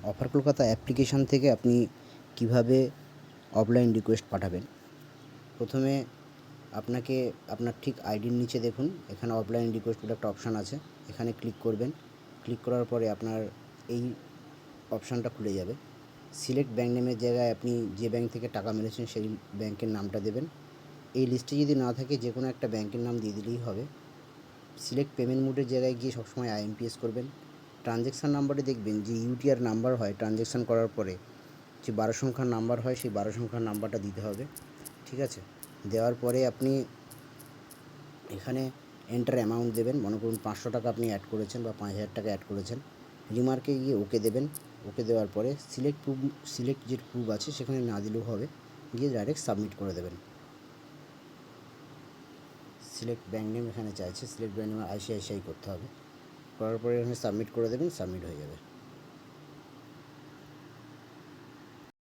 Offer Kolkata application থেকে আপনি কিভাবে অফলাইন রিকোয়েস্ট পাঠাবেন। প্রথমে আপনাকে আপনার ঠিক আইডির নিচে দেখুন এখানে অফলাইন রিকোয়েস্ট বলে একটা অপশান আছে, এখানে ক্লিক করবেন। ক্লিক করার পরে আপনার এই অপশানটা খুলে যাবে। সিলেক্ট ব্যাঙ্ক নেমের জায়গায় আপনি যে ব্যাঙ্ক থেকে টাকা মেরেছেন সেই ব্যাঙ্কের নামটা দেবেন। এই লিস্টে যদি না থাকে যে কোনো একটা ব্যাঙ্কের নাম দিয়ে দিলেই হবে। সিলেক্ট পেমেন্ট মোডের জায়গায় গিয়ে সবসময় আইএমপিএস করবেন। ট্রানজ্যাকশান নাম্বারে দেখবেন যে ইউটিআর নাম্বার হয়, ট্রানজ্যাকশান করার পরে যে 12 সংখ্যার নাম্বার হয় সেই 12 সংখ্যার নাম্বারটা দিতে হবে। ঠিক আছে, দেওয়ার পরে আপনি এখানে এন্টার অ্যামাউন্ট দেবেন। মনে করুন 500 টাকা আপনি অ্যাড করেছেন বা 5000 টাকা অ্যাড করেছেন। রিমার্কে গিয়ে ওকে দেবেন। ওকে দেওয়ার পরে সিলেক্ট যে প্রুফ আছে সেখানে না দিলেও হবে, গিয়ে ডাইরেক্ট সাবমিট করে দেবেন। সিলেক্ট ব্যাঙ্ক নেম এখানে চাইছে, সিলেক্ট ব্যাঙ্ক নেম আইসিআইসিআই করতে হবে। করার পরে এখানে সাবমিট করে দেবেন, সাবমিট হয়ে যাবে।